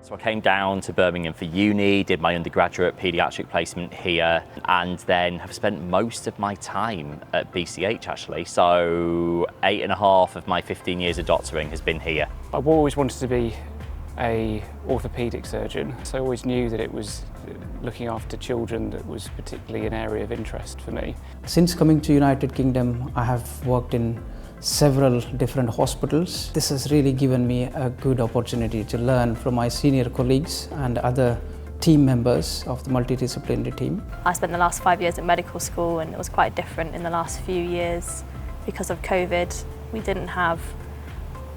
So I came down to Birmingham for uni, did my undergraduate paediatric placement here, and then have spent most of my time at BCH actually. So 8.5 of my 15 years of doctoring has been here. I've always wanted to be an orthopaedic surgeon, so I always knew that it was looking after children that was particularly an area of interest for me. Since coming to United Kingdom, I have worked in several different hospitals. This has really given me a good opportunity to learn from my senior colleagues and other team members of the multidisciplinary team. I spent the last 5 years at medical school, and it was quite different in the last few years because of COVID. We didn't have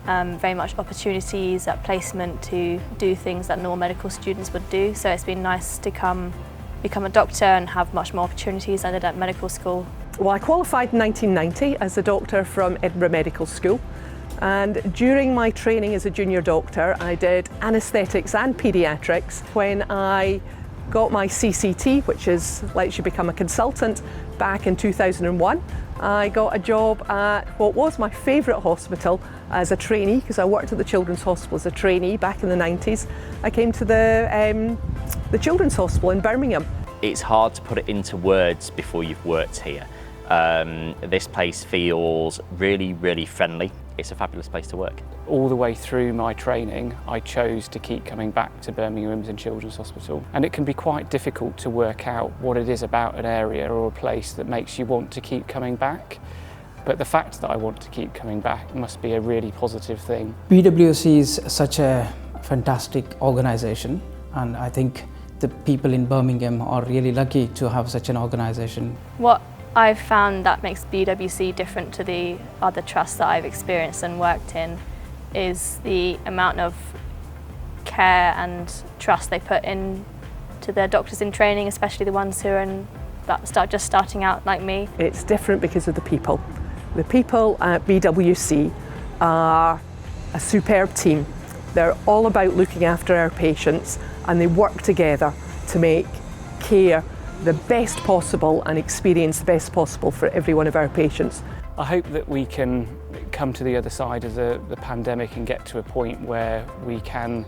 very much opportunities at placement to do things that normal medical students would do, so it's been nice to become a doctor and have much more opportunities than I did at medical school. Well, I qualified in 1990 as a doctor from Edinburgh Medical School, and during my training as a junior doctor I did anaesthetics and paediatrics. When I got my CCT, which lets you become a consultant, back in 2001, I got a job at what was my favourite hospital as a trainee, because I worked at the Children's Hospital as a trainee back in the 90s. I came to the Children's Hospital in Birmingham. It's hard to put it into words before you've worked here. This place feels really, really friendly. It's a fabulous place to work. All the way through my training, I chose to keep coming back to Birmingham Women's and Children's Hospital. And it can be quite difficult to work out what it is about an area or a place that makes you want to keep coming back. But the fact that I want to keep coming back must be a really positive thing. BWC is such a fantastic organisation, and I think the people in Birmingham are really lucky to have such an organisation. What I've found that makes BWC different to the other trusts that I've experienced and worked in is the amount of care and trust they put in to their doctors in training, especially the ones who are just starting out like me. It's different because of the people. The people at BWC are a superb team. They're all about looking after our patients, and they work together to make care the best possible and experience the best possible for every one of our patients. I hope that we can come to the other side of the pandemic and get to a point where we can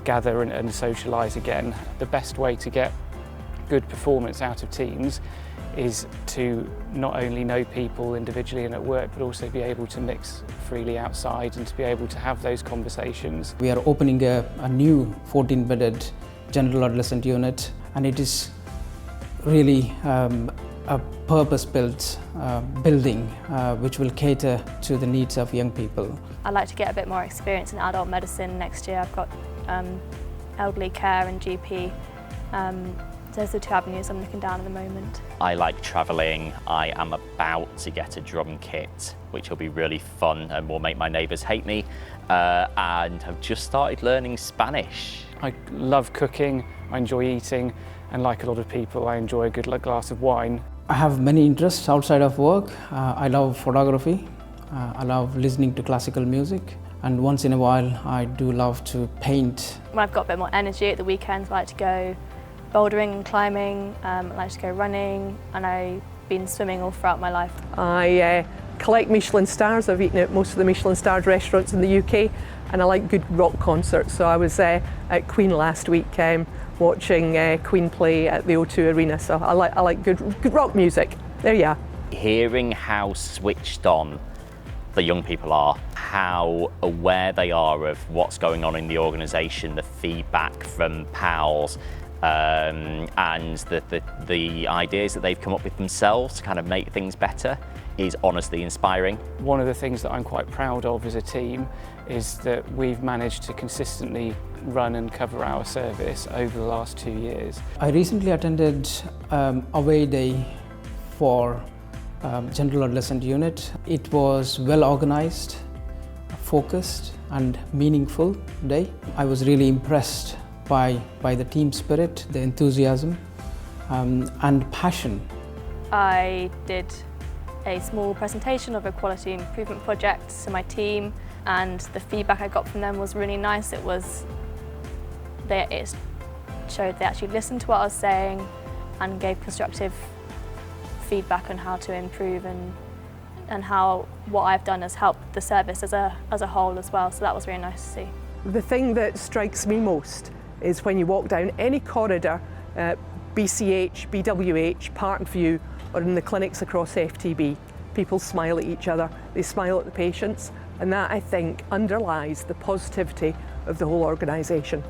gather and socialise again. The best way to get good performance out of teams is to not only know people individually and at work, but also be able to mix freely outside and to be able to have those conversations. We are opening a new 14-bedded general adolescent unit, and it is really a purpose-built building which will cater to the needs of young people. I'd like to get a bit more experience in adult medicine next year. I've got elderly care and GP. Those are the two avenues I'm looking down at the moment. I like travelling. I am about to get a drum kit, which will be really fun and will make my neighbours hate me, and have just started learning Spanish. I love cooking, I enjoy eating, and like a lot of people, I enjoy a good glass of wine. I have many interests outside of work. I love photography, I love listening to classical music, and once in a while I do love to paint. When I've got a bit more energy at the weekends, I like to go bouldering and climbing, I like to go running, and I've been swimming all throughout my life. I collect Michelin stars. I've eaten at most of the Michelin starred restaurants in the UK, and I like good rock concerts. So I was at Queen last week watching Queen play at the O2 Arena, so I like good rock music. There you are. Hearing how switched on the young people are, how aware they are of what's going on in the organisation, the feedback from pals, and the ideas that they've come up with themselves to kind of make things better is honestly inspiring. One of the things that I'm quite proud of as a team is that we've managed to consistently run and cover our service over the last 2 years. I recently attended away day for general adolescent unit. It was well organised, focused and meaningful day. I was really impressed by the team spirit, the enthusiasm and passion. I did a small presentation of a quality improvement project to my team, and the feedback I got from them was really nice. It showed they actually listened to what I was saying and gave constructive feedback on how to improve and how what I've done has helped the service as a whole as well. So that was really nice to see. The thing that strikes me most is when you walk down any corridor, BCH, BWH, Parkview, or in the clinics across FTB, people smile at each other, they smile at the patients, and that, I think, underlies the positivity of the whole organisation.